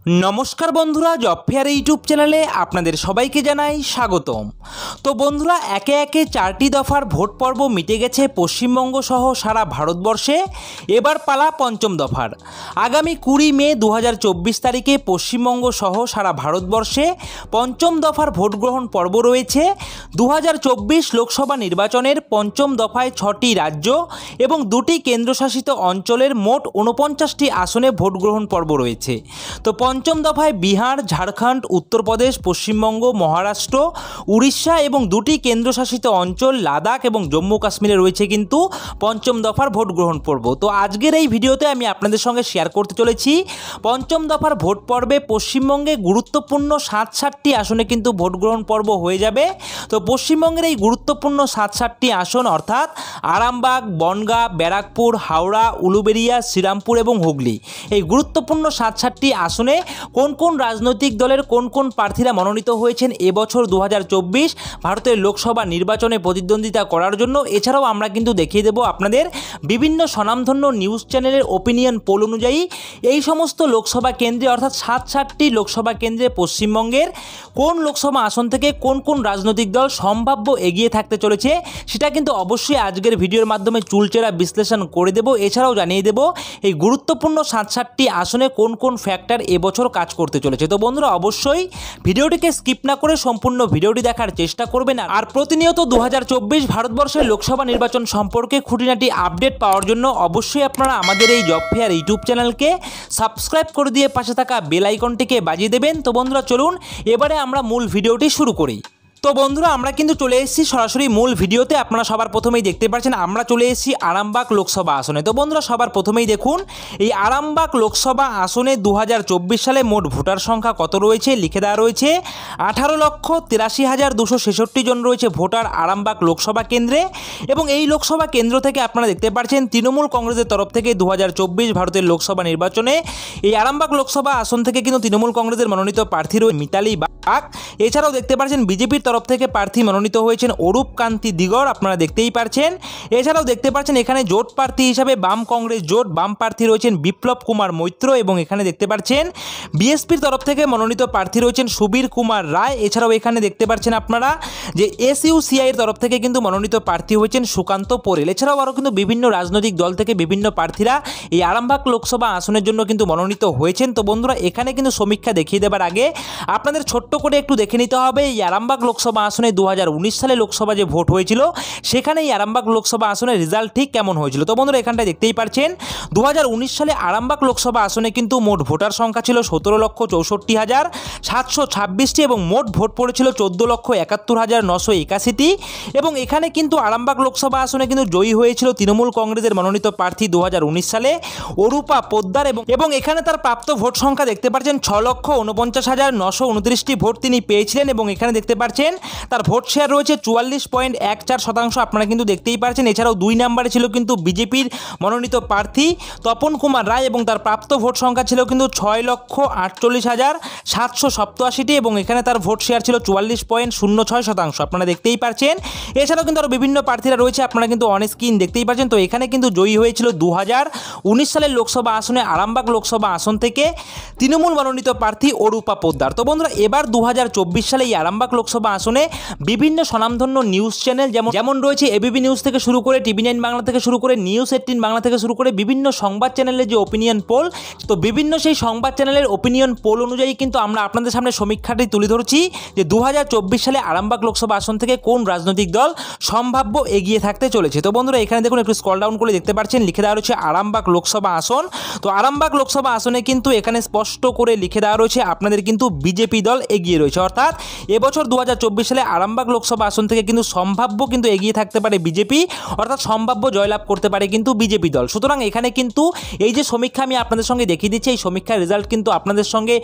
नमस्कार बंधुरा जब फेयर यूट्यूब चैनले आपनादेर सबाइके जानाई स्वागतम। तो बंधुरा एके एके चारटी दफार भोट पर्व मिटे गेछे पश्चिमबंग सह सारा भारतवर्षे। एबार पाला पंचम दफार। आगामी 20 मे 2024 तारीखे पश्चिमबंग सह सारा भारतवर्षे पंचम दफार भोट ग्रहण पर्व रयेछे। 2024 लोकसभा निर्वाचनेर पंचम दफाय 6टी राज्य एवं 2टी केंद्रशासित अंचलेर मोट 49टी आसने भोट ग्रहण पर्व रयेछे। तो पंचम दफाय बिहार, झारखंड, उत्तर प्रदेश, पश्चिमबंग, महाराष्ट्र, उड़ीसा एवं 2टी केंद्रशासित अंचल लादाख एवं जम्मू काश्मीरे रयेछे किन्तु पंचम दफार भोट ग्रहण पर्व। तो आजकेर এই ভিডিওতে আমি আপনাদের সঙ্গে শেয়ার করতে চলেছি পঞ্চম দফার ভোট পর্বে পশ্চিমবঙ্গে গুরুত্বপূর্ণ ৭৭টি আসনে কিন্তু ভোট গ্রহণ পর্ব হয়ে যাবে। তো পশ্চিমবঙ্গের এই গুরুত্বপূর্ণ ৭৭টি আসন অর্থাৎ আরামবাগ, বনগাঁ, ব্যারাকপুর, হাওড়া, উলুবেড়িয়া, শ্রীরামপুর এবং হুগলি, এই গুরুত্বপূর্ণ ৭৭টি আসনে কোন কোন রাজনৈতিক দলের কোন কোন প্রার্থীরা মনোনীত হয়েছেন এবছর 2024 ভারতের লোকসভা নির্বাচনে প্রতিদ্বন্দ্বিতা করার জন্য। এছাড়াও আমরা কিন্তু দেখিয়ে দেব আপনাদের বিভিন্ন স্বনামধন্য নিউজ চ্যানেলের ওপিনিয়ন পোল অনুযায়ী এই সমস্ত লোকসভা কেন্দ্রে অর্থাৎ ৬৭টি লোকসভা কেন্দ্রে পশ্চিমবঙ্গের কোন লোকসভা আসন থেকে কোন কোন রাজনৈতিক দল সম্ভাব্য এগিয়ে থাকতে চলেছে সেটা কিন্তু অবশ্যই আজকের ভিডিওর মাধ্যমে চুলচেরা বিশ্লেষণ করে দেব। এছাড়াও জানিয়ে দেব এই গুরুত্বপূর্ণ ৬৭টি আসনে কোন কোন ফ্যাক্টর এবছর কাজ করতে চলেছে। তো বন্ধুরা অবশ্যই ভিডিওটিকে স্কিপ না করে সম্পূর্ণ ভিডিওটি দেখার চেষ্টা করবেন। আর প্রতিনিয়ত 2024 ভারতবর্ষের লোকসভা নির্বাচন সম্পর্কে খুঁটিনাটি আপডেট পাওয়ার জন্য অবশ্যই আপনারা আমাদের এই জব ফেয়ার ইউটিউব চ্যানেলকে সাবস্ক্রাইব করে দিয়ে পাশে থাকা বেল আইকনটিকে বাজিয়ে দেবেন। তো বন্ধুরা চলুন এবারে আমরা মূল ভিডিওটি শুরু করি। তো বন্ধুরা আমরা কিন্তু চলে এসেছি সরাসরি মূল ভিডিওতে। আপনারা সবার প্রথমেই দেখতে পাচ্ছেন আমরা চলে এসেছি আরামবাগ লোকসভা আসনে। তো বন্ধুরা সবার প্রথমেই দেখুন এই আরামবাগ লোকসভা আসনে 2024 সালে মোট ভোটার সংখ্যা কত রয়েছে লিখে দেওয়া রয়েছে 18,83,266 জন রয়েছে ভোটার আরামবাগ লোকসভা কেন্দ্রে। এবং এই লোকসভা কেন্দ্র থেকে আপনারা দেখতে পাচ্ছেন তৃণমূল কংগ্রেসের তরফ থেকে 2024 ভারতের লোকসভা নির্বাচনে এই আরামবাগ লোকসভা আসন থেকে কিন্তু তৃণমূল কংগ্রেসের মনোনীত প্রার্থী রয়েছে মিতালি বাগ। এছাড়াও দেখতে পাচ্ছেন বিজেপির তরফ থেকে প্রার্থী মনোনীত হয়েছেন অরূপ কান্তি দিগর, আপনারা দেখতেই পাচ্ছেন। এছাড়াও দেখতে পাচ্ছেন এখানে জোট প্রার্থী হিসাবে বাম কংগ্রেস জোট বাম প্রার্থী রয়েছেন বিপ্লব কুমার মৈত্র। এবং এখানে দেখতে পাচ্ছেন বিএসপির তরফ থেকে মনোনীত প্রার্থী রয়েছেন সুবীর কুমার রায়। এছাড়াও এখানে দেখতে পাচ্ছেন আপনারা যে এসইউসিআই এর তরফ থেকে কিন্তু মনোনীত প্রার্থী হয়েছেন সুকান্ত পোরেল। এছাড়াও আরও কিন্তু বিভিন্ন রাজনৈতিক দল থেকে বিভিন্ন প্রার্থীরা এই আরামবাগ লোকসভা আসনের জন্য কিন্তু মনোনীত হয়েছেন। তো বন্ধুরা এখানে কিন্তু সমীক্ষা দেখিয়ে দেবার আগে আপনাদের ছোট্ট করে একটু দেখে নিতে হবে এই আরামবাগ লোকসভা আসনে 2019 সালে লোকসভা যে ভোট হয়েছিল সেখানে এই আরামবাগ লোকসভা আসনের রেজাল্ট ঠিক কেমন হয়েছিল। তো বন্ধুরা এখানটায় দেখতেই পাচ্ছেন 2019 সালে আরামবাগ লোকসভা আসনে কিন্তু মোট ভোটার সংখ্যা ছিল 17,64,726টি এবং মোট ভোট পড়েছিল 14,71,981টি। এবং এখানে কিন্তু আরামবাগ লোকসভা আসনে কিন্তু জয়ী হয়েছিল তৃণমূল কংগ্রেসের মনোনীত প্রার্থী 2019 সালে অরূপা পোদ্দার। এবং এখানে তার প্রাপ্ত ভোট সংখ্যা দেখতে পাচ্ছেন 6,49,929টি ভোট তিনি পেয়েছিলেন। এবং এখানে দেখতে পাচ্ছেন তার ভোট শেয়ার রয়েছে 44.14%, আপনারা কিন্তু দেখতেই পাচ্ছেন। এছাড়াও 2 নম্বরে ছিল কিন্তু বিজেপির মনোনীত প্রার্থী তপন কুমার রায় এবং তার প্রাপ্ত ভোট সংখ্যা ছিল কিন্তু 6,48,787টি এবং এখানে তার ভোট শেয়ার ছিল 44.06%, আপনারা দেখতেই পাচ্ছেন। এছাড়াও কিন্তু আরও বিভিন্ন প্রার্থীরা রয়েছে, আপনারা কিন্তু অন স্ক্রিন দেখতেই পাচ্ছেন। তো এখানে কিন্তু জয়ী হয়েছিল 2019 সালের লোকসভা আসনে আরামবাগ লোকসভা আসন থেকে তৃণমূল মনোনীত প্রার্থী অরূপা পোদ্দার। তো বন্ধুরা এবার 2024 সালে এই আরামবাগ লোকসভা আসনে বিভিন্ন স্বনামধন্য নিউজ চ্যানেল যেমন রয়েছে এবিপি নিউজ থেকে শুরু করে টিভি9 বাংলা থেকে শুরু করে নিউজ 18 বাংলা থেকে শুরু করে বিভিন্ন সংবাদ চ্যানেলের যে ওপিনিয়ন পোল, তো বিভিন্ন সেই সংবাদ চ্যানেলের ওপিনিয়ন পোল অনুযায়ী কিন্তু আমরা আপনাদের সামনে সমীক্ষাটি তুলে ধরছি যে 2024 সালে আরামবাগ লোকসভা আসন থেকে কোন রাজনৈতিক দল সম্ভাব্য এগিয়ে থাকতে চলেছে। তো বন্ধুরা এখানে দেখুন একটু স্ক্রল ডাউন করে দেখতে পাচ্ছেন লিখে দেওয়া রয়েছে আরামবাগ লোকসভা আসন। তো আরামবাগ লোকসভা আসনে কিন্তু এখানে স্পষ্ট করে লিখে দেওয়া রয়েছে আপনাদের কিন্তু বিজেপি দল এগিয়ে রয়েছে। অর্থাৎ এবছর 2024 সালে আরামবাগ লোকসভা আসন থেকে কিন্তু সম্ভাব্য কিন্তু এগিয়ে থাকতে পারে বিজেপি, অর্থাৎ সম্ভাব্য জয়লাভ করতে পারে কিন্তু বিজেপি দল। সুতরাং এখানে কিন্তু এই যে সমীক্ষা আমি আপনাদের সঙ্গে দেখিয়ে দিচ্ছি এই সমীক্ষার রেজাল্ট কিন্তু আপনাদের সঙ্গে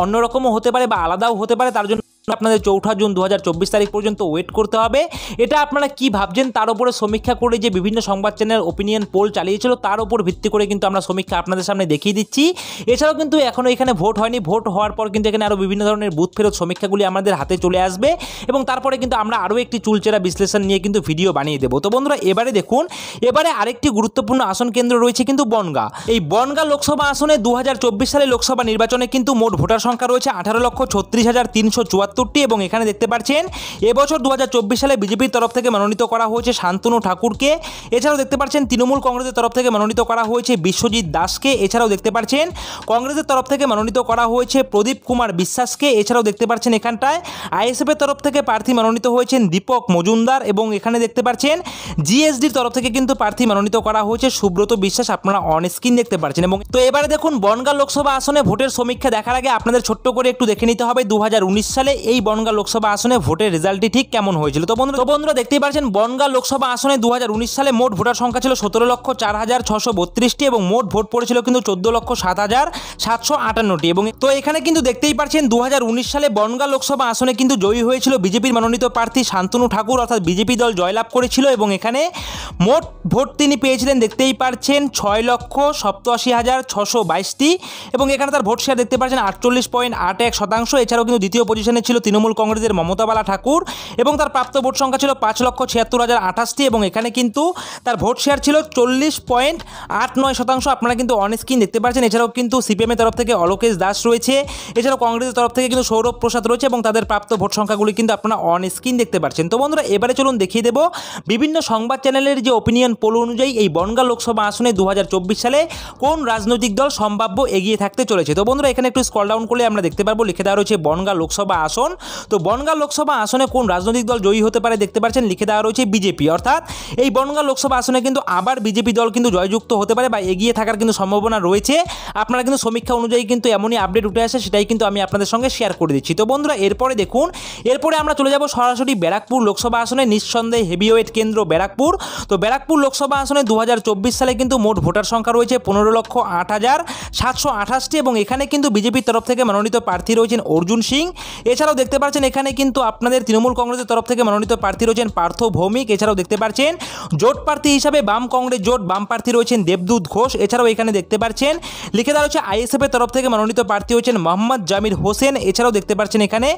অন্যরকমও হতে পারে বা আলাদাও হতে পারে, তার জন্য আপনাদের 4 জুন 2024 তারিখ পর্যন্ত ওয়েট করতে হবে। এটা আপনারা কি ভাবছেন তার উপরে সমীক্ষা করে যে বিভিন্ন সংবাদ চ্যানেল ওপিনিয়ন পোল চালিয়েছিল তার উপর ভিত্তি করে কিন্তু আমরা সমীক্ষা আপনাদের সামনে দেখিয়ে দিচ্ছি। এছাড়াও কিন্তু এখনও এখানে ভোট হয়নি, ভোট হওয়ার পর কিন্তু এখানে আরও বিভিন্ন ধরনের বুথ ফেরত সমীক্ষাগুলি আমাদের হাতে চলে আসবে এবং তারপরে কিন্তু আমরা আরও একটি চুলচেরা বিশ্লেষণ নিয়ে কিন্তু ভিডিও বানিয়ে দেবো। তো বন্ধুরা এবারে দেখুন, এবারে আরেকটি গুরুত্বপূর্ণ আসন কেন্দ্র রয়েছে কিন্তু বনগাঁ। এই বনগাঁ লোকসভা আসনে 2024 সালে লোকসভা নির্বাচনে কিন্তু মোট ভোটার সংখ্যা রয়েছে 18,36,374টি এবং এখানে দেখতে পাচ্ছেন এবছর 2024 সালে বিজেপির তরফ থেকে মনোনীত করা হয়েছে শান্তনু ঠাকুরকে। এছাড়াও দেখতে পাচ্ছেন তৃণমূল কংগ্রেসের তরফ থেকে মনোনীত করা হয়েছে বিশ্বজিৎ দাসকে। এছাড়াও দেখতে পাচ্ছেন কংগ্রেসের তরফ থেকে মনোনীত করা হয়েছে প্রদীপ কুমার বিশ্বাসকে। এছাড়াও দেখতে পাচ্ছেন এখানটায় আইএসএফের তরফ থেকে প্রার্থী মনোনীত হয়েছেন দীপক মজুমদার এবং এখানে দেখতে পাচ্ছেন জিএসডির তরফ থেকে কিন্তু প্রার্থী মনোনীত করা হয়েছে সুব্রত বিশ্বাস, আপনারা অন স্ক্রিন দেখতে পাচ্ছেন। এবং তো এবারে দেখুন বনগাঁ লোকসভা আসনে ভোটের সমীক্ষা দেখার আগে আপনাদের ছোট্ট করে একটু দেখে নিতে হবে 2019 সালে এই বনগাঁ লোকসভা আসনে ভোটের রেজাল্টটি ঠিক কেমন হয়েছিল। তো বন্ধুরা দেখতেই পাচ্ছেন বনগাঁ লোকসভা আসনে 2019 সালে মোট ভোটার সংখ্যা ছিল 17,04,632টি এবং মোট ভোট পড়েছিল কিন্তু 14,07,758টি এবং তো এখানে কিন্তু দেখতেই পাচ্ছেন 2019 সালে বনগাঁ লোকসভা আসনে কিন্তু জয়ী হয়েছিল বিজেপির মনোনীত প্রার্থী শান্তনু ঠাকুর, অর্থাৎ বিজেপি দল জয়লাভ করেছিল এবং এখানে মোট ভোট তিনি পেয়েছিলেন দেখতেই পাচ্ছেন 6,87,622টি এবং এখানে তার ভোট শেয়ার দেখতে পাচ্ছেন 48.81%। এছাড়াও কিন্তু দ্বিতীয় পজিশনে ছিল তৃণমূল কংগ্রেসের মমতাবালা ঠাকুর এবং তার প্রাপ্ত ভোট সংখ্যা ছিল 5,76,028টি এবং এখানে কিন্তু তার ভোট শেয়ার ছিল 40.89%। আপনারা কিন্তু অন স্ক্রিন দেখতে পাচ্ছেন। এছাড়াও কিন্তু সিপিএমের তরফ থেকে অলোকেশ দাস রয়েছে, এছাড়াও কংগ্রেসের তরফ থেকে কিন্তু সৌরভ প্রসাদ রয়েছে এবং তাদের প্রাপ্ত ভোট সংখ্যাগুলি কিন্তু আপনারা অন স্ক্রিন দেখতে পাচ্ছেন। তো বন্ধুরা এবারে চলুন দেখিয়ে দেব বিভিন্ন সংবাদ চ্যানেলের যে ওপিনিয়ন পোল অনুযায়ী এই বনগাঁ লোকসভা আসনে 2024 সালে কোন রাজনৈতিক দল সম্ভাব্য এগিয়ে থাকতে চলেছে। তো বন্ধুরা এখানে একটু স্ক্রল ডাউন করলে আমরা দেখতে পারবো লিখে দেওয়া রয়েছে বনগাঁ লোকসভা আসন। তো বনগাঁ লোকসভা আসনে কোন রাজনৈতিক দল জয়ী হতে পারে দেখতে পাচ্ছেন লিখে দেওয়া রয়েছে বিজেপি, অর্থাৎ এই বনগাঁ লোকসভা আসনে কিন্তু আবার বিজেপি দল কিন্তু জয়যুক্ত হতে পারে বা এগিয়ে থাকার কিন্তু সম্ভাবনা রয়েছে। আপনারা কিন্তু সমীক্ষা অনুযায়ী কিন্তু এমনই আপডেট উঠে আসে, সেটাই কিন্তু আমি আপনাদের সঙ্গে শেয়ার করে দিচ্ছি। তো বন্ধুরা এরপরে দেখুন, এরপরে আমরা চলে যাব সরাসরি ব্যারাকপুর লোকসভা আসনে, নিঃসন্দেহে হেভিওয়েট কেন্দ্র ব্যারাকপুর। তো ব্যারাকপুর লোকসভা আসনে 2024 সালে কিন্তু মোট ভোটার সংখ্যা রয়েছে 15,08,728টি এবং এখানে কিন্তু বিজেপির তরফ থেকে মনোনীত প্রার্থী রয়েছেন অর্জুন সিং। এছাড়াও দেখতে পাচ্ছেন এখানে কিন্তু আপনাদের তৃণমূল কংগ্রেসের তরফ থেকে মনোনীত প্রার্থী রয়েছেন পার্থ ভৌমিক। এছাড়াও দেখতে পাচ্ছেন জোট প্রার্থী হিসাবে বাম কংগ্রেস জোট বাম প্রার্থী রয়েছেন দেবদূত ঘোষ। এছাড়াও এখানে দেখতে পাচ্ছেন লিখে দেওয়া রয়েছে আইএসএফের তরফ থেকে মনোনীত প্রার্থী হচ্ছেন মোহাম্মদ জামির হোসেন। এছাড়াও দেখতে পাচ্ছেন এখানে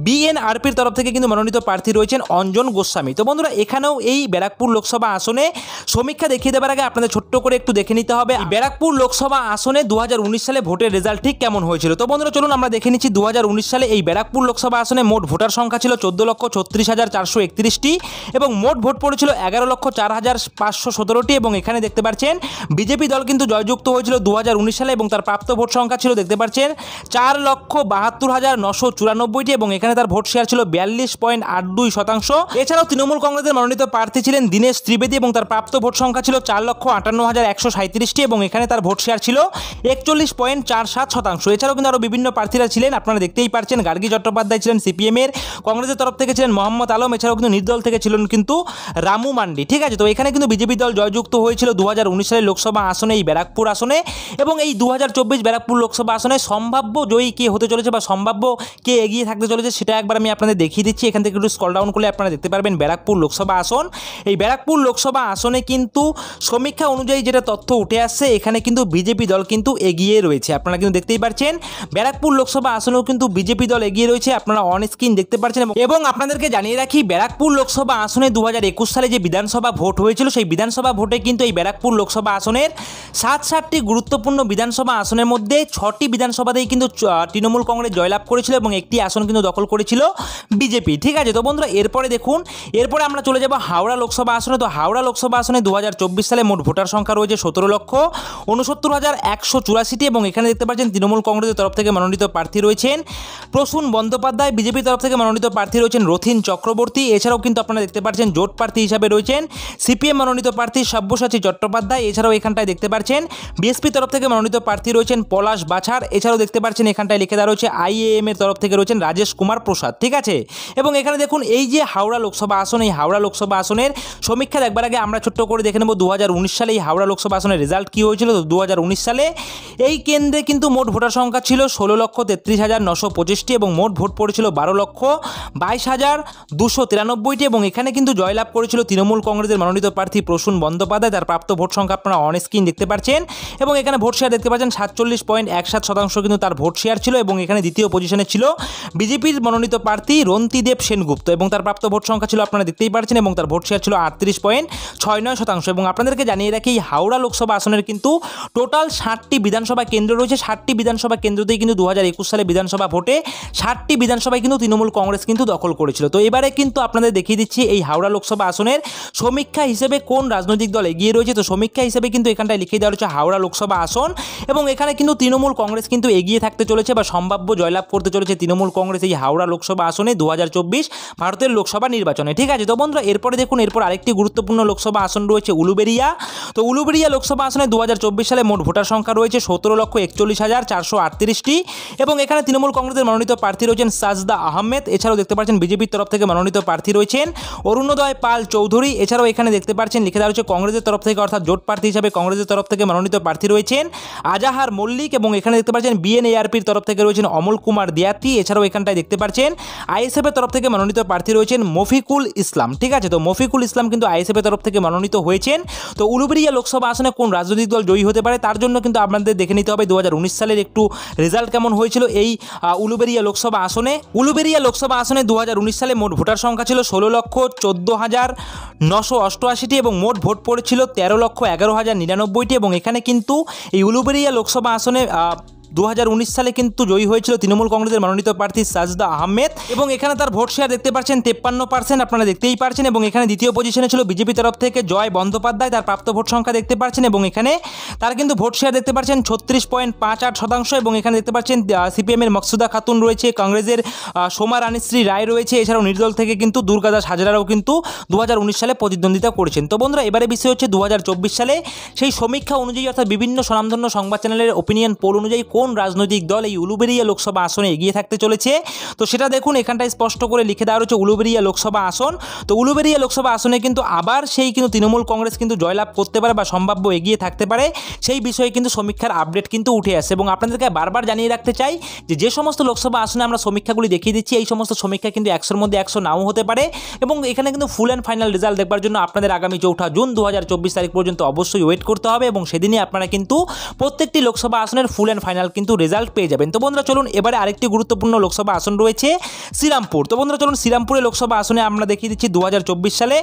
বিএনআরপির তরফ থেকে কিন্তু মনোনীত প্রার্থী রয়েছেন অঞ্জন গোস্বামী। তো বন্ধুরা এখানেও এই ব্যারাকপুর লোকসভা আসনে সমীক্ষা দেখিয়ে দেওয়ার আগে আপনাদের ছোট্ট করে একটু দেখে নিতে হবে ব্যারাকপুর লোকসভা আসনে 2019 সালে ভোটের রেজাল্ট ঠিক কেমন হয়েছিল। তো বন্ধুরা চলুন আমরা দেখে নিচ্ছি 2019 সালে এই ব্যারাকপুর লোকসভা আসনে মোট ভোটার সংখ্যা ছিল 14,36,431টি এবং মোট ভোট পড়েছিল 11,04,517টি এবং এখানে দেখতে পাচ্ছেন বিজেপি দল কিন্তু জয়যুক্ত হয়েছিল 2019 সালে এবং তার প্রাপ্ত ভোট সংখ্যা ছিল দেখতে পাচ্ছেন 4,72,994টি এবং এখানে তার ভোট শেয়ার ছিল 42.82%। এছাড়াও তৃণমূল কংগ্রেসের মনোনীত প্রার্থী ছিলেন দীনেশ ত্রিবেদী এবং তার প্রাপ্ত ভোট সংখ্যা ছিল 4,58,137টি এবং এখানে তার ভোট শেয়ার ছিল 41.47%। এছাড়াও কিন্তু আরও বিভিন্ন প্রার্থীরা ছিলেন, আপনারা দেখতেই পাচ্ছেন গার্গী চট্টোপাধ্যায় ছিলেন সিপিএমের, কংগ্রেসের তরফ থেকে ছিলেন মোহাম্মদ আলম, এছাড়াও কিন্তু নির্দল থেকে ছিলেন কিন্তু রামু মান্ডি। ঠিক আছে, তো এখানে কিন্তু বিজেপি দল জয়যুক্ত হয়েছিল 2019 সালের লোকসভা আসনে এই ব্যারাকপুর আসনে এবং এই 2024 ব্যারাকপুর লোকসভা আসনে সম্ভাব্য জয়ী কে হতে চলেছে বা সম্ভাব্য কে এগিয়ে থাকতে চলেছে সেটা একবার আমি আপনাদের দেখিয়ে দিচ্ছি। এখান থেকে একটু স্ক্রল ডাউন করলে আপনারা দেখতে পারবেন ব্যারাকপুর লোকসভা আসন। এই ব্যারাকপুর লোকসভা আসনে কিন্তু সমীক্ষা অনুযায়ী যেটা তথ্য উঠে আসছে এখানে কিন্তু বিজেপি দল কিন্তু এগিয়ে রয়েছে, আপনারা কিন্তু দেখতেই পাচ্ছেন ব্যারাকপুর লোকসভা আসনেও কিন্তু বিজেপি দল এগিয়ে রয়েছে, আপনারা অন স্ক্রিন দেখতে পাচ্ছেন। এবং আপনাদেরকে জানিয়ে রাখি ব্যারাকপুর লোকসভা আসনে 2021 সালে যে বিধানসভা ভোট হয়েছিল সেই বিধানসভা ভোটে কিন্তু এই ব্যারাকপুর লোকসভা আসনের 7টি গুরুত্বপূর্ণ বিধানসভা আসনের মধ্যে 6টি বিধানসভাতেই কিন্তু তৃণমূল কংগ্রেস জয়লাভ করেছিল এবং একটি আসন কিন্তু দখল করেছিল বিজেপি। ঠিক আছে, তো বন্ধুরা এরপরে দেখুন, এরপরে আমরা চলে যাব হাওড়া লোকসভা আসনে। তো হাওড়া লোকসভা আসনে 2024 সালে মোট ভোটার সংখ্যা রয়েছে 17,69,184টি এবং এখানে দেখতে পাচ্ছেন তৃণমূল কংগ্রেসের তরফ থেকে মনোনীত প্রার্থী রয়েছেন প্রসূন বন্দ্যোপাধ্যায়, বিজেপির তরফ থেকে মনোনীত প্রার্থী রয়েছেন রথিন চক্রবর্তী। এছাড়াও কিন্তু আপনারা দেখতে পাচ্ছেন জোট প্রার্থী হিসাবে রয়েছেন সিপিএম মনোনীত প্রার্থী সব্যসাচী চট্টোপাধ্যায়। এছাড়াও এখানটায় দেখতে পাচ্ছেন বিএসপি তরফ থেকে মনোনীত প্রার্থী রয়েছেন পলাশ বাছার। এছাড়াও দেখতে পাচ্ছেন এখানটায় লিখে দেওয়া রয়েছে আইএএম এর তরফ থেকে রয়েছেন রাজেশ কুমার প্রসাদ। ঠিক আছে, এবং এখানে দেখুন এই যে হাওড়া লোকসভা আসন, এই হাওড়া লোকসভা আসনের সমীক্ষা দেখবার আগে আমরা ছোট্ট করে দেখে নেব 2019 সালে এই হাওড়া লোকসভা আসনের রেজাল্ট কী হয়েছিল। তো 2019 সালে এই কেন্দ্রে কিন্তু মোট ভোটার সংখ্যা ছিল 16,33,925টি এবং মোট ভোট পড়েছিল 12,22,293টি এবং এখানে কিন্তু জয়লাভ করেছিল তৃণমূল কংগ্রেসের মনোনীত প্রার্থী প্রসূন বন্দ্যোপাধ্যায়। তার প্রাপ্ত ভোট সংখ্যা আপনারা অন স্ক্রিন দেখতে পাচ্ছেন এবং এখানে ভোট শেয়ার দেখতে পাচ্ছেন 47.17% কিন্তু তার ভোট শেয়ার ছিল এবং এখানে দ্বিতীয় পজিশনে ছিল বিজেপির মনোনীত প্রার্থী রন্তিদেব সেনগুপ্ত এবং তার প্রাপ্ত ভোট সংখ্যা ছিল আপনারা দেখতেই পাচ্ছেন এবং তার ভোট শেয়ার ছিল 38.69%। এবং আপনাদেরকে জানিয়ে রাখি এই হাওড়া লোকসভা আসনের কিন্তু টোটাল 60টি বিধানসভা কেন্দ্র রয়েছে। 60টি বিধানসভা কেন্দ্রতেই কিন্তু 2021 সালে বিধানসভা ভোটে 60টি বিধানসভায় কিন্তু তৃণমূল কংগ্রেস কিন্তু দখল করেছিল। তো এবারে কিন্তু আপনাদের দেখিয়ে দিচ্ছি এই হাওড়া লোকসভা আসনের সমীক্ষা হিসেবে কোন রাজনৈতিক দল এগিয়ে রয়েছে। তো সমীক্ষা হিসেবে কিন্তু এখানটায় লিখে দেওয়া রয়েছে হাওড়া লোকসভা আসন এবং এখানে কিন্তু তৃণমূল কংগ্রেস কিন্তু এগিয়ে থাকতে চলেছে বা সম্ভাব্য জয়লাভ করতে চলেছে তৃণমূল কংগ্রেস এই হাওড়া লোকসভা আসনে 2024 ভারতের লোকসভা নির্বাচনে। ঠিক আছে, তো বন্ধুরা এরপরে দেখুন এরপর আরেকটি গুরুত্বপূর্ণ লোকসভা আসন রয়েছে উলুবেড়িয়া। তো উলুবেড়িয়া লোকসভা আসনে 2024 সালে মোট ভোটার সংখ্যা রয়েছে 17,41,438টি এবং এখানে তৃণমূল কংগ্রেসের মনোনীত প্রার্থী রয়েছেন সাজদা আহমেদ। এছাড়াও দেখতে পাচ্ছেন বিজেপির তরফ থেকে মনোনীত প্রার্থী রয়েছেন অরুণোদয় পাল চৌধুরী। এছাড়াও এখানে দেখতে পাচ্ছেন লিখে দেওয়া রয়েছে কংগ্রেসের তরফ থেকে অর্থাৎ জোট প্রার্থী হিসাবে কংগ্রেসের তরফ থেকে মনোনীত প্রার্থী রয়েছেন আজাহার মল্লিক এবং এখানে দেখতে পাচ্ছেন বিএনএআরপির তরফ থেকে রয়েছেন অমল কুমার দিয়াতি। এছাড়াও এখানটায় দেখতে পাচ্ছেন আইএসএফের তরফ থেকে মনোনীত প্রার্থী রয়েছেন মফিকুল ইসলাম। ঠিক আছে, তো মফিকুল ইসলাম কিন্তু আইএসএফের তরফ থেকে মনোনীত হয়েছেন। তো উলুবেড়িয়া লোকসভা আসনে কোন রাজনৈতিক দল জয়ী হতে পারে তার জন্য কিন্তু আপনাদের দেখে নিতে হবে 2019 সালের একটু রেজাল্ট কেমন হয়েছিল এই উলুবেড়িয়া লোকসভা আসনে। উলুবেড়িয়া লোকসভা আসনে 2019 সালে মোট ভোটার সংখ্যা ছিল 16,14,988টি এবং মোট ভোট পড়েছিল 13,11,099টি এবং এখানে কিন্তু এই উলুবেড়িয়া লোকসভা আসনে 2019 সালে কিন্তু জয়ী হয়েছিল তৃণমূল কংগ্রেসের মনোনীত প্রার্থী সাজদা আহমেদ এবং এখানে তার ভোট শেয়ার দেখতে পাচ্ছেন 53%, আপনারা দেখতেই পাচ্ছেন এবং এখানে দ্বিতীয় পজিশনে ছিল বিজেপি তরফ থেকে জয় বন্দ্যোপাধ্যায়। তার প্রাপ্ত ভোট সংখ্যা দেখতে পাচ্ছেন এবং এখানে তার কিন্তু ভোট শেয়ার দেখতে পাচ্ছেন 36.58% এবং এখানে দেখতে পাচ্ছেন সিপিএমের মকসুদা খাতুন রয়েছে, কংগ্রেসের সোমা রানীশ্রী রায় রয়েছে, এছাড়াও নির্দল থেকে কিন্তু দুর্গাদাস হাজরারাও কিন্তু 2019 সালে প্রতিদ্বন্দ্বিতা করেছেন। তো বন্ধুরা এবারে বিষয় হচ্ছে 2024 সালে সেই সমীক্ষা অনুযায়ী অর্থাৎ বিভিন্ন স্বনামধন্য সংবাদ চ্যানেলের ওপিনিয়ন পোল অনুযায়ী কোন রাজনৈতিক দল এই উলুবেড়িয়া লোকসভা আসনে এগিয়ে থাকতে চলেছে। তো সেটা দেখুন এখানটায় স্পষ্ট করে লিখে দেওয়া রয়েছে উলুবেড়িয়া লোকসভা আসন। তো উলুবেড়িয়া লোকসভা আসনে কিন্তু আবার সেই কিন্তু তৃণমূল কংগ্রেস কিন্তু জয়লাভ করতে পারে বা সম্ভাব্য এগিয়ে থাকতে পারে সেই বিষয়ে কিন্তু সমীক্ষার আপডেট কিন্তু উঠে আসে এবং আপনাদেরকে বারবার জানিয়ে রাখতে চাই যে সমস্ত লোকসভা আসনে আমরা সমীক্ষাগুলি দেখিয়ে দিচ্ছি এই সমস্ত সমীক্ষা কিন্তু 100-র মধ্যে 100 নাও হতে পারে এবং এখানে কিন্তু ফুল অ্যান্ড ফাইনাল রেজাল্ট দেখবার জন্য আপনাদের আগামী 4 জুন 2024 তারিখ পর্যন্ত অবশ্যই ওয়েট করতে হবে এবং সেদিনই আপনারা কিন্তু প্রত্যেকটি লোকসভা আসনের ফুল অ্যান্ড ফাইনাল কিন্তু রেজাল্ট পেয়ে যাবেন। তো বন্ধুরা চলুন এবারে আরেকটি গুরুত্বপূর্ণ লোকসভা আসন রয়েছে শ্রীরামপুর। তো বন্ধুরা চলুন শ্রীরামপুরের লোকসভা আসনে আমরা দেখিয়ে দিচ্ছি 2024 সালে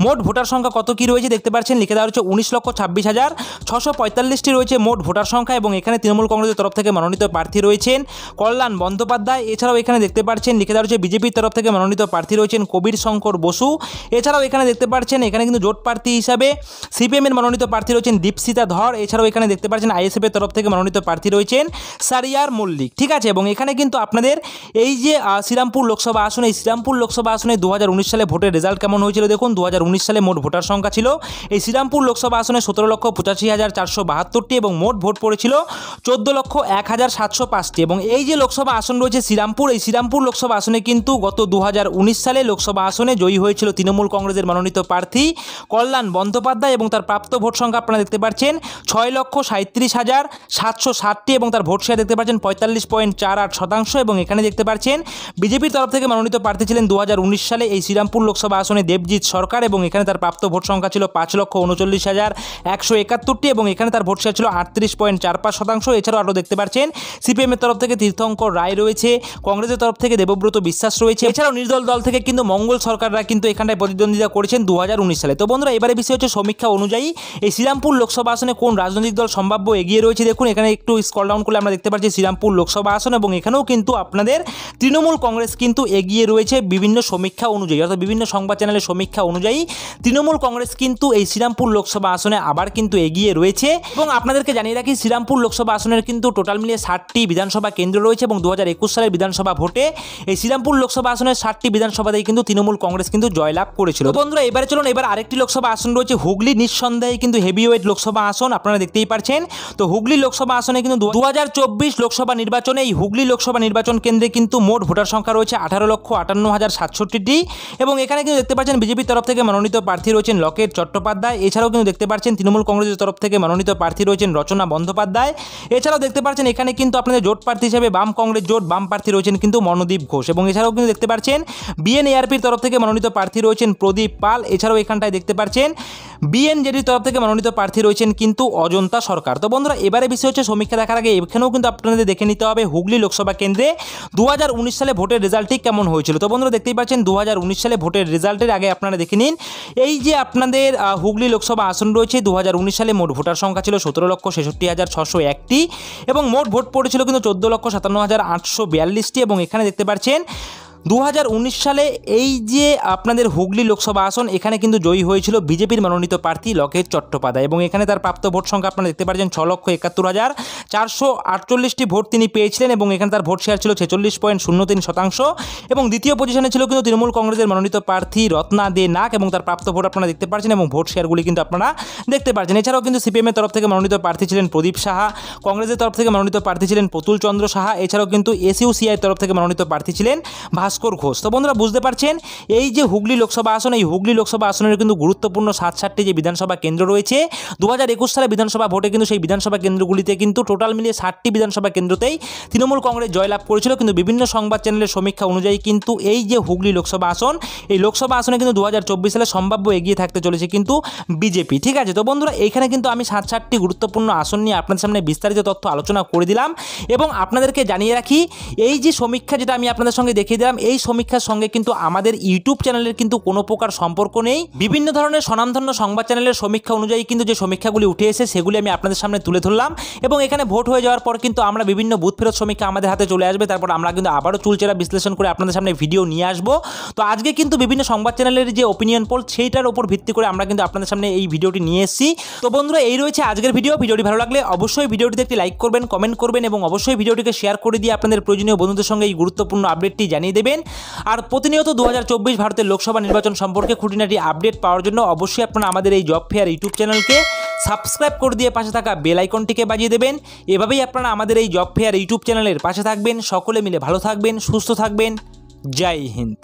মোট ভোটার সংখ্যা কত কি রয়েছে দেখতে পাচ্ছেন লিখে দেওয়া রয়েছে 19,26,645টি রয়েছে মোট ভোটার সংখ্যা এবং এখানে তৃণমূল কংগ্রেসের তরফ থেকে মনোনীত প্রার্থী রয়েছেন কল্যাণ বন্দ্যোপাধ্যায়। এছাড়াও এখানে দেখতে পাচ্ছেন লিখে দেওয়া রয়েছে বিজেপির তরফ থেকে মনোনীত প্রার্থী রয়েছেন কবির শঙ্কর বসু। এছাড়াও এখানে দেখতে পাচ্ছেন এখানে কিন্তু জোট প্রার্থী হিসাবে সিপিএমের মনোনীত প্রার্থী রয়েছেন দীপশিতা ধর। এছাড়াও এখানে দেখতে পাচ্ছেন আইএসএফের তরফ থেকে মনোনীত প্রার্থী রয়েছেন সারিয়ার মল্লিক। ঠিক আছে, এবং এখানে কিন্তু আপনাদের এই যে শ্রীরামপুর লোকসভা আসনে এই শ্রীরামপুর লোকসভা আসনে 2019 সালে ভোটের রেজাল্ট কেমন হয়েছিল দেখুন। 2019 সালে মোট ভোটার সংখ্যা ছিল এই শ্রীরামপুর লোকসভা আসনে 17,85,472টি এবং মোট ভোট পড়েছিল 14,01,705টি এবং এই যে লোকসভা আসন রয়েছে শ্রীরামপুর এই শ্রীরামপুর লোকসভা আসনে কিন্তু গত 2019 সালে লোকসভা আসনে জয়ী হয়েছিল তৃণমূল কংগ্রেসের মনোনীত প্রার্থী কল্যাণ বন্দ্যোপাধ্যায় এবং তার প্রাপ্ত ভোট সংখ্যা আপনারা দেখতে পাচ্ছেন 6,37,760টি এবং তার ভোট শেয়ার দেখতে পাচ্ছেন 45.48% এবং এখানে দেখতে পাচ্ছেন বিজেপির তরফ থেকে মনোনীত প্রার্থী ছিলেন 2019 সালে এই শ্রীরামপুর লোকসভা আসনে দেবজিৎ সরকার এবং এখানে তার প্রাপ্ত ভোট সংখ্যা ছিল 5,39,171টি এবং এখানে তার ভোট শেয়ার ছিল 38.45%। এছাড়াও আরও দেখতে পাচ্ছেন সিপিএমের তরফ থেকে তীর্থঙ্কর রায় রয়েছে, কংগ্রেসের তরফ থেকে দেবব্রত বিশ্বাস রয়েছে, এছাড়াও নির্দল দল থেকে কিন্তু মঙ্গল সরকাররা কিন্তু এখানটায় প্রতিদ্বন্দ্বিতা করেছেন 2019 সালে। তো বন্ধুরা এবারে বিষয় হচ্ছে সমীক্ষা অনুযায়ী এই শ্রীরামপুর লোকসভা আসনে কোন রাজনৈতিক দল সম্ভাব্য এগিয়ে রয়েছে দেখুন এখানে একটু স্ক্রল ডাউন করলে আমরা দেখতে পাচ্ছি শ্রীরামপুর লোকসভা আসন এবং এখানেও কিন্তু আপনাদের তৃণমূল কংগ্রেস কিন্তু এগিয়ে রয়েছে বিভিন্ন সমীক্ষা অনুযায়ী অর্থাৎ বিভিন্ন সংবাদ চ্যানেলের সমীক্ষা অনুযায়ী তৃণমূল কংগ্রেস কিন্তু এই শ্রীরামপুর লোকসভা আসনে আবার কিন্তু এগিয়ে রয়েছে এবং আপনাদেরকে জানিয়ে রাখি শ্রীরামপুর লোকসভা আসনের কিন্তু টোটাল মিলিয়ে 60টি বিধানসভা কেন্দ্র রয়েছে এবং 2021 সালের বিধানসভা ভোটে এই শ্রীরামপুর লোকসভা আসনের 60টি বিধানসভাতেই কিন্তু তৃণমূল কংগ্রেস কিন্তু জয়লাভ করেছিল। তো বন্ধুরা এবারে চলুন এবার আরেকটি লোকসভা আসন রয়েছে হুগলি, নিঃসন্দেহে কিন্তু হেভিওয়েট লোকসভা আসন আপনারা দেখতেই পাচ্ছেন। তো হুগলি লোকসভা আসনে কিন্তু 2024 লোকসভা নির্বাচনে এই হুগলি লোকসভা নির্বাচন কেন্দ্রে কিন্তু মোট ভোটার সংখ্যা রয়েছে 18,58,067টি এবং এখানে কিন্তু দেখতে পাচ্ছেন বিজেপির তরফ থেকে মনোনীত প্রার্থী রয়েছেন লকেট চট্টোপাধ্যায়। এছাড়াও কিন্তু দেখতে পাচ্ছেন তৃণমূল কংগ্রেসের তরফ থেকে মনোনীত প্রার্থী রয়েছেন রচনা বন্দ্যোপাধ্যায়। এছাড়াও দেখতে পাচ্ছেন এখানে কিন্তু আপনাদের জোট প্রার্থী হিসেবে বাম কংগ্রেস জোট বাম প্রার্থী রয়েছেন কিন্তু মনোদীপ ঘোষ এবং এছাড়াও কিন্তু দেখতে পাচ্ছেন বিএনএআরপির তরফ থেকে মনোনীত প্রার্থী রয়েছেন প্রদীপ পাল। এছাড়াও এখানটায় দেখতে পাচ্ছেন বিএনজেডির তরফ থেকে মনোনীত প্রার্থী রয়েছেন কিন্তু অজন্তা সরকার। তো বন্ধুরা এবারে বিষয় হচ্ছে সমীক্ষা দেখার আগে এখানেও কিন্তু আপনাদের দেখে নিতে হবে হুগলি লোকসভা কেন্দ্রে 2019 সালে ভোটের রেজাল্টটি কেমন হয়েছিল। তো বন্ধুরা দেখতেই পাচ্ছেন 2019 সালে ভোটের রেজাল্টের আগে আপনারা দেখে নিন। এই যে আপনাদের হুগলি লোকসভা আসন রয়েছে 2019 সালে মোট ভোটার সংখ্যা ছিল 17,66,601টি এবং মোট ভোট পড়েছিল কিন্তু 14,57,842টি এবং এখানে দেখতে পাচ্ছেন 2019 সালে এই যে আপনাদের হুগলি লোকসভা আসন এখানে কিন্তু জয়ী হয়েছিল বিজেপির মনোনীত প্রার্থী লকেট চট্টোপাধ্যায় এবং এখানে তার প্রাপ্ত ভোট সংখ্যা আপনারা দেখতে পাচ্ছেন 6,71,448টি ভোট তিনি পেয়েছিলেন এবং এখানে তার ভোট শেয়ার ছিল 46.03% এবং দ্বিতীয় পজিশনে ছিল কিন্তু তৃণমূল কংগ্রেসের মনোনীত প্রার্থী রত্না দে নাগ এবং তার প্রাপ্ত ভোট আপনারা দেখতে পাচ্ছেন এবং ভোট শেয়ারগুলি কিন্তু আপনারা দেখতে পাচ্ছেন। এছাড়াও কিন্তু সিপিএমের তরফ থেকে মনোনীত প্রার্থী ছিলেন প্রদীপ সাহা, কংগ্রেসের তরফ থেকে মনোনীত প্রার্থী ছিলেন প্রতুল চন্দ্র সাহা, এছাড়াও কিন্তু এসইউসিআইয়ের তরফ থেকে মনোনীত প্রার্থী ছিলেন ভাস্কর ঘোষ। তো বন্ধুরা বুঝতে পারছেন এই যে হুগলি লোকসভা আসন এই হুগলি লোকসভা আসনের কিন্তু গুরুত্বপূর্ণ 60টি যে বিধানসভা কেন্দ্র রয়েছে 2021 সালে বিধানসভা ভোটে কিন্তু সেই বিধানসভা কেন্দ্রগুলিতে কিন্তু টোটাল মিলিয়ে 60টি বিধানসভা কেন্দ্রতেই তৃণমূল কংগ্রেস জয়লাভ করেছিল। কিন্তু বিভিন্ন সংবাদ চ্যানেলের সমীক্ষা অনুযায়ী কিন্তু এই যে হুগলি লোকসভা আসন এই লোকসভা আসনে কিন্তু 2024 সালে সম্ভাব্য এগিয়ে থাকতে চলেছে কিন্তু বিজেপি। ঠিক আছে, তো বন্ধুরা এইখানে কিন্তু আমি 60টি গুরুত্বপূর্ণ আসন নিয়ে আপনাদের সামনে বিস্তারিত তথ্য আলোচনা করে দিলাম এবং আপনাদেরকে জানিয়ে রাখি এই যে সমীক্ষা যেটা আমি আপনাদের সঙ্গে দেখিয়ে দিলাম এই সমীক্ষার সঙ্গে কিন্তু আমাদের ইউটিউব চ্যানেলের কিন্তু কোনো প্রকার সম্পর্ক নেই। বিভিন্ন ধরনের স্বনামধন্য সংবাদ চ্যানেলের সমীক্ষা অনুযায়ী কিন্তু যে সমীক্ষাগুলি উঠে এসে সেগুলি আমি আপনাদের সামনে তুলে ধরলাম এবং এখানে ভোট হয়ে যাওয়ার পর কিন্তু আমরা বিভিন্ন বুথ ফেরত সমীক্ষা আমাদের হাতে চলে আসবে, তারপর আমরা কিন্তু আবারও চুলচেরা বিশ্লেষণ করে আপনাদের সামনে ভিডিও নিয়ে আসবো। তো আজকে কিন্তু বিভিন্ন সংবাদ চ্যানেলের যে ওপিনিয়ন পোল সেইটার উপর ভিত্তি করে আমরা কিন্তু আপনাদের সামনে এই ভিডিওটি নিয়ে এসেছি। তো বন্ধুরা এই রয়েছে আজকের ভিডিওটি ভালো লাগলে অবশ্যই ভিডিওটিতে একটি লাইক করবেন, কমেন্ট করবেন এবং অবশ্যই ভিডিওটিকে শেয়ার করে দিয়ে আপনাদের প্রয়োজনীয় বন্ধুদের সঙ্গে এই গুরুত্বপূর্ণ আপডেটটি জানিয়ে দেবেন। আর প্রতিনিয়ত 2024 ভারতের লোকসভা নির্বাচন সম্পর্কে খুঁটিনাটি আপডেট পাওয়ার জন্য অবশ্যই আপনারা আমাদের এই জব ফেয়ার ইউটিউব চ্যানেলকে সাবস্ক্রাইব করে দিয়ে পাশে থাকা বেল আইকনটিকে বাজিয়ে দেবেন। এভাবেই আপনারা আমাদের এই জব ফেয়ার ইউটিউব চ্যানেলের পাশে থাকবেন। সকলে মিলে ভালো থাকবেন, সুস্থ থাকবেন। জয় হিন্দ।